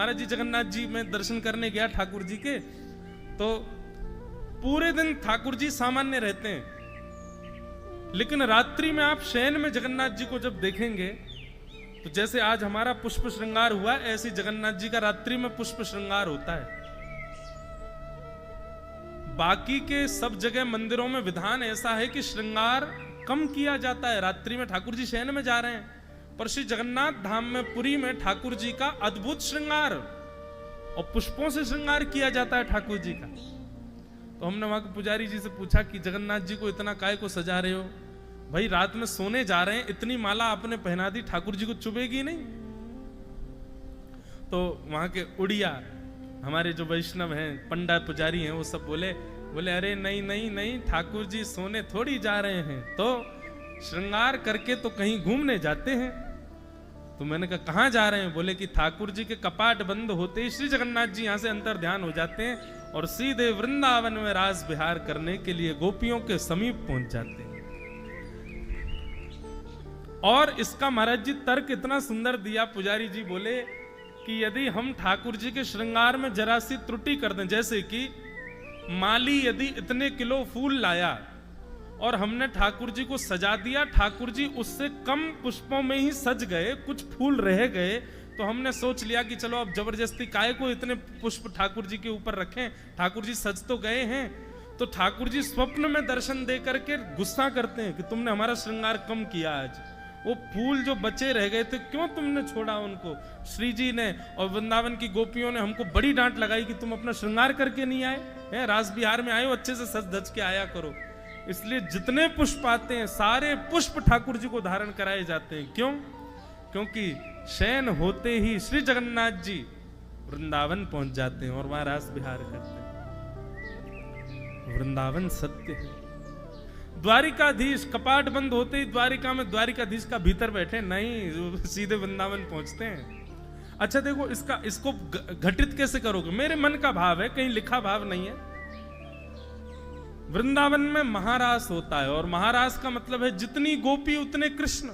महाराज जी जगन्नाथ जी मैं दर्शन करने गया ठाकुर जी के, तो पूरे दिन ठाकुर जी सामान्य रहते हैं, लेकिन रात्रि में आप शयन में जगन्नाथ जी को जब देखेंगे तो जैसे आज हमारा पुष्प श्रृंगार हुआ, ऐसे जगन्नाथ जी का रात्रि में पुष्प श्रृंगार होता है। बाकी के सब जगह मंदिरों में विधान ऐसा है कि श्रृंगार कम किया जाता है, रात्रि में ठाकुर जी शयन में जा रहे हैं, पर श्री जगन्नाथ धाम में पुरी में ठाकुर जी का अद्भुत श्रृंगार और पुष्पों से श्रृंगार किया जाता है ठाकुर जी का। तो हमने वहां के पुजारी जी से पूछा कि जगन्नाथ जी को इतना काय को सजा रहे हो? भाई रात में सोने जा रहे हैं, इतनी माला आपने पहना दी, ठाकुर जी को चुभेगी नहीं? तो वहां के उड़िया हमारे जो वैष्णव हैं, पंडा पुजारी हैं, वो सब बोले अरे नहीं नहीं नहीं, ठाकुर जी सोने थोड़ी जा रहे हैं, तो श्रृंगार करके तो कहीं घूमने जाते हैं। तो मैंने कहा कहां जा रहे हैं? बोले कि ठाकुर जी के कपाट बंद होते ही श्री जगन्नाथ जी यहां से अंतर ध्यान हो जाते हैं और सीधे वृंदावन में रास विहार करने के लिए गोपियों के समीप पहुंच जाते हैं। और इसका महाराज जी तर्क इतना सुंदर दिया, पुजारी जी बोले कि यदि हम ठाकुर जी के श्रृंगार में जरा सी त्रुटि कर दें, जैसे कि माली यदि इतने किलो फूल लाया और हमने ठाकुर जी को सजा दिया, ठाकुर जी उससे कम पुष्पों में ही सज गए, कुछ फूल रह गए, तो हमने सोच लिया कि चलो अब जबरदस्ती काय को इतने पुष्प ठाकुर जी के ऊपर रखें, ठाकुर जी सज तो गए हैं। तो ठाकुर जी स्वप्न में दर्शन दे करके गुस्सा करते हैं कि तुमने हमारा श्रृंगार कम किया, आज वो फूल जो बचे रह गए थे क्यों तुमने छोड़ा उनको? श्री जी ने और वृंदावन की गोपियों ने हमको बड़ी डांट लगाई कि तुम अपना श्रृंगार करके नहीं आए हैं, रास बिहार में आए हो, अच्छे से सज धज के आया करो। इसलिए जितने पुष्प आते हैं सारे पुष्प ठाकुर जी को धारण कराए जाते हैं। क्यों? क्योंकि शयन होते ही श्री जगन्नाथ जी वृंदावन पहुंच जाते हैं और वहां रास बिहार करते हैं। वृंदावन सत्य है। द्वारिकाधीश कपाट बंद होते ही द्वारिका में द्वारिकाधीश का भीतर बैठे नहीं, सीधे वृंदावन पहुंचते हैं। अच्छा देखो, इसको घटित कैसे करोगे? मेरे मन का भाव है, कहीं लिखा भाव नहीं है। वृंदावन में महारास होता है और महारास का मतलब है जितनी गोपी उतने कृष्ण।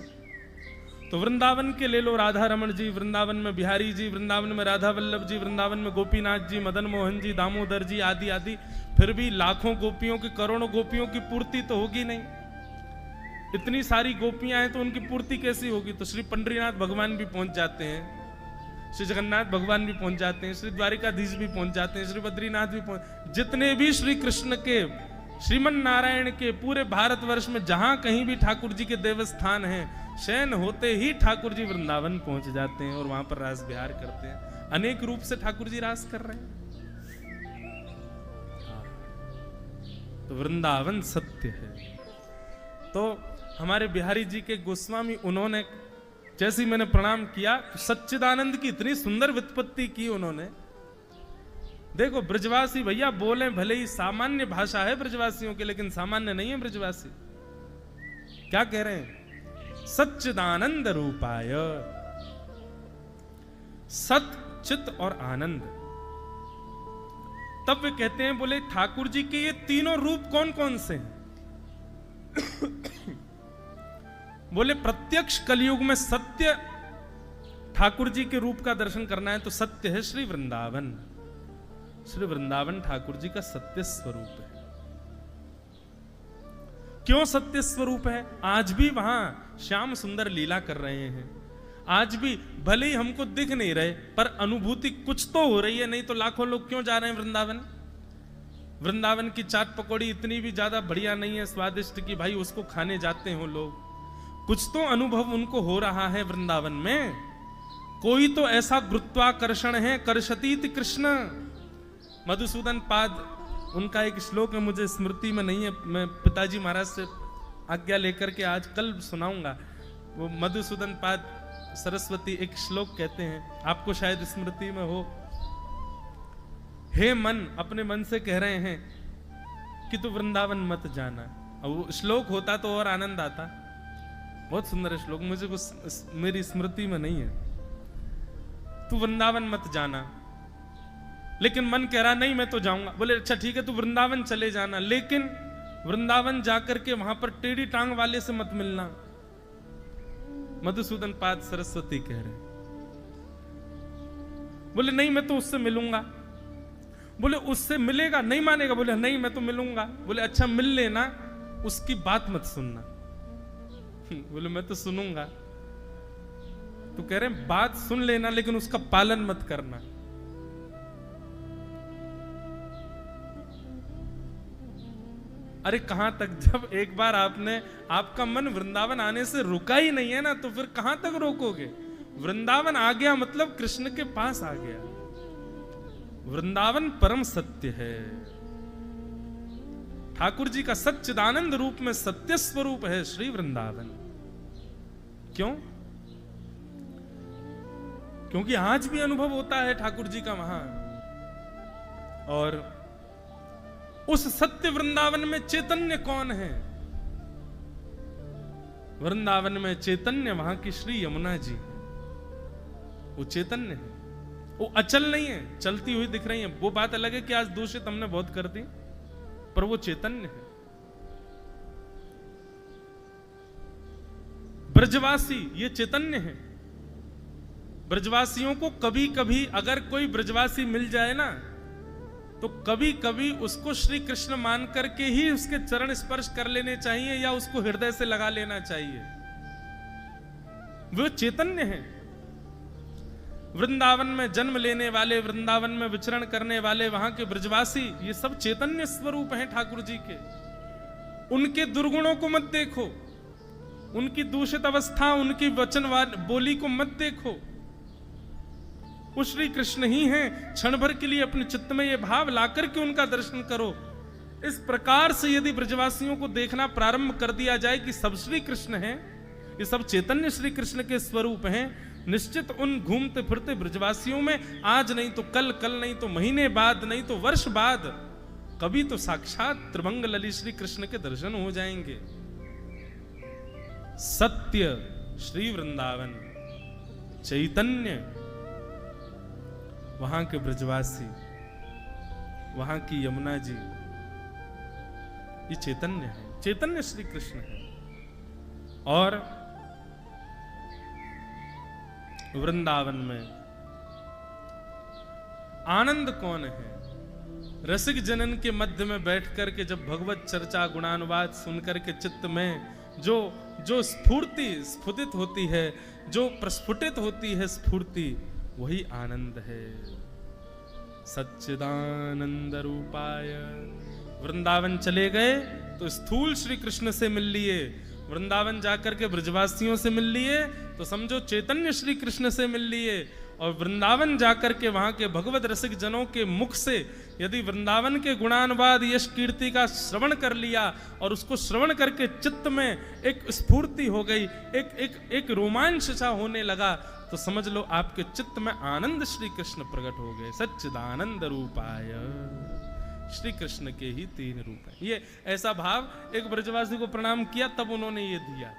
तो वृंदावन के ले लो राधा रमण जी, वृंदावन में बिहारी जी, वृंदावन में राधा वल्लभ जी, वृंदावन में गोपीनाथ जी, मदन मोहन जी, दामोदर जी आदि आदि, फिर भी लाखों गोपियों की, करोड़ों गोपियों की पूर्ति तो होगी नहीं। इतनी सारी गोपियां हैं तो उनकी पूर्ति कैसी होगी? तो श्री पंडरीनाथ भगवान भी पहुंच जाते हैं, श्री जगन्नाथ भगवान भी पहुंच जाते हैं, श्री द्वारिकाधीश भी पहुंच जाते हैं, श्री बद्रीनाथ भी पहुंच, जितने भी श्री कृष्ण के, श्रीमन नारायण के पूरे भारतवर्ष में जहां कहीं भी ठाकुर जी के देवस्थान हैं, शयन होते ही ठाकुर जी वृंदावन पहुंच जाते हैं और वहां पर रास विहार करते हैं। अनेक रूप से ठाकुर जी रास कर रहे हैं। तो वृंदावन सत्य है। तो हमारे बिहारी जी के गोस्वामी, उन्होंने जैसे मैंने प्रणाम किया तो सच्चिदानंद की इतनी सुंदर व्युत्पत्ति की उन्होंने। देखो ब्रजवासी भैया बोले भले ही, सामान्य भाषा है ब्रजवासियों के, लेकिन सामान्य नहीं है ब्रजवासी। क्या कह रहे हैं? सच्चिदानंद रूपाय, सत चित और आनंद। तब वे कहते हैं, बोले ठाकुर जी के ये तीनों रूप कौन कौन से हैं? बोले प्रत्यक्ष कलयुग में सत्य ठाकुर जी के रूप का दर्शन करना है तो सत्य है श्री वृंदावन। श्री वृंदावन ठाकुर जी का सत्य स्वरूप है। क्यों सत्य स्वरूप है? आज भी वहां श्याम सुंदर लीला कर रहे हैं। आज भी भले ही हमको दिख नहीं रहे पर अनुभूति कुछ तो हो रही है, नहीं तो लाखों लोग क्यों जा रहे हैं वृंदावन? वृंदावन की चाट पकौड़ी इतनी भी ज्यादा बढ़िया नहीं है, स्वादिष्ट, कि भाई उसको खाने जाते हो लोग। कुछ तो अनुभव उनको हो रहा है वृंदावन में, कोई तो ऐसा गुरुत्वाकर्षण है। कर्षतीति कृष्ण। मधुसूदन पाद, उनका एक श्लोक है, मुझे स्मृति में नहीं है, मैं पिताजी महाराज से आज्ञा लेकर के आज कल सुनाऊंगा। वो मधुसूदन पाद सरस्वती एक श्लोक कहते हैं, आपको शायद स्मृति में हो। हे मन, अपने मन से कह रहे हैं कि तू वृंदावन मत जाना। और वो श्लोक होता तो और आनंद आता। बहुत सुंदर श्लोक, मुझे कुछ मेरी स्मृति में नहीं है। तू वृंदावन मत जाना, लेकिन मन कह रहा नहीं मैं तो जाऊंगा। बोले अच्छा ठीक है, तू वृंदावन चले जाना, लेकिन वृंदावन जाकर के वहां पर टेढ़ी टांग वाले से मत मिलना। मधुसूदन पाद सरस्वती कह रहे। बोले नहीं मैं तो उससे मिलूंगा। बोले उससे मिलेगा, नहीं मानेगा। बोले नहीं मैं तो मिलूंगा। बोले अच्छा मिल लेना, उसकी बात मत सुनना। बोले मैं तो सुनूंगा। तो कह रहे हैं बात सुन लेना लेकिन उसका पालन मत करना। अरे कहां तक, जब एक बार आपका मन वृंदावन आने से रुका ही नहीं है ना, तो फिर कहां तक रोकोगे। वृंदावन आ गया मतलब कृष्ण के पास आ गया। वृंदावन परम सत्य है। ठाकुर जी का सच्चिदानंद रूप में सत्य स्वरूप है श्री वृंदावन। क्यों? क्योंकि आज भी अनुभव होता है ठाकुर जी का वहां। और उस सत्य वृंदावन में चैतन्य कौन है? वृंदावन में चैतन्य वहां की श्री यमुना जी है। वो चैतन्य है, वो अचल नहीं है, चलती हुई दिख रही है। वो बात अलग है कि आज दूषित हमने बहुत कर दी, पर वो चैतन्य है। ब्रजवासी ये चैतन्य है। ब्रजवासियों को कभी कभी अगर कोई ब्रजवासी मिल जाए ना, तो कभी कभी उसको श्री कृष्ण मान करके ही उसके चरण स्पर्श कर लेने चाहिए या उसको हृदय से लगा लेना चाहिए। वो चैतन्य है। वृंदावन में जन्म लेने वाले, वृंदावन में विचरण करने वाले वहां के ब्रजवासी, ये सब चैतन्य स्वरूप हैं ठाकुर जी के। उनके दुर्गुणों को मत देखो, उनकी दूषित अवस्था, उनकी वचन बोली को मत देखो। वो श्री कृष्ण ही हैं। क्षण भर के लिए अपने चित्त में ये भाव लाकर के उनका दर्शन करो। इस प्रकार से यदि ब्रजवासियों को देखना प्रारंभ कर दिया जाए कि सब श्री कृष्ण हैं, ये सब चैतन्य श्री कृष्ण के स्वरूप हैं, निश्चित उन घूमते फिरते ब्रजवासियों में आज नहीं तो कल, कल नहीं तो महीने बाद, नहीं तो वर्ष बाद, कभी तो साक्षात त्रिभंग लली श्री कृष्ण के दर्शन हो जाएंगे। सत्य श्री वृंदावन, चैतन्य वहां के ब्रजवासी, वहां की यमुना जी, ये चैतन्य है, चैतन्य श्री कृष्ण है। और वृंदावन में आनंद कौन है? रसिक जनन के मध्य में बैठ करके जब भगवत चर्चा गुणानुवाद सुनकर के चित्त में जो स्फूर्ति स्फुटित होती है, जो प्रस्फुटित होती है स्फूर्ति, वही आनंद है। सच्चिदानंद रूपाय। वृंदावन चले गए तो स्थूल श्री कृष्ण से मिल लिए, वृंदावन जाकर के ब्रजवासियों से मिल लिए तो समझो चैतन्य श्री कृष्ण से मिल लिए। और वृंदावन जाकर के वहां के भगवत रसिक जनों के मुख से यदि वृंदावन के गुणानुवाद यश कीर्ति का श्रवण कर लिया और उसको श्रवण करके चित्त में एक स्फूर्ति हो गई, एक रोमांच सा होने लगा, तो समझ लो आपके चित्त में आनंद श्री कृष्ण प्रकट हो गए। सच्चिदानंद रूपाय। श्री कृष्ण के ही तीन रूप हैं। ये ऐसा भाव एक ब्रजवासी को प्रणाम किया तब उन्होंने ये दिया,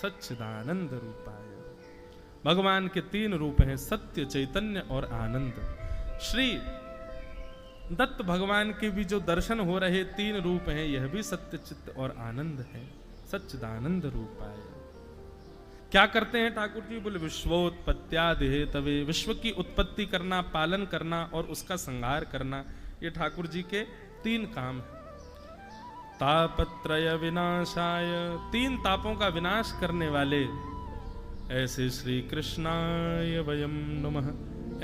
सच्चिदानंद रूपाय। भगवान के तीन रूप हैं, सत्य, चैतन्य और आनंद। श्री दत्त भगवान के भी जो दर्शन हो रहे तीन रूप हैं, यह भी सत्य, चित्त और आनंद है। सच्चिदानंद रूपाय। क्या करते हैं ठाकुर जी? बोले विश्वोत्पत्त्यादि हेतवे, विश्व की उत्पत्ति करना, पालन करना और उसका संहार करना, ये ठाकुर जी के तीन काम है। तापत्रय विनाशाय, तीन तापों का विनाश करने वाले ऐसे श्री कृष्णाय वयम नमः।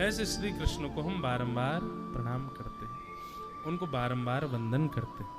ऐसे श्री कृष्ण को हम बारंबार प्रणाम करते हैं, उनको बारंबार वंदन करते हैं।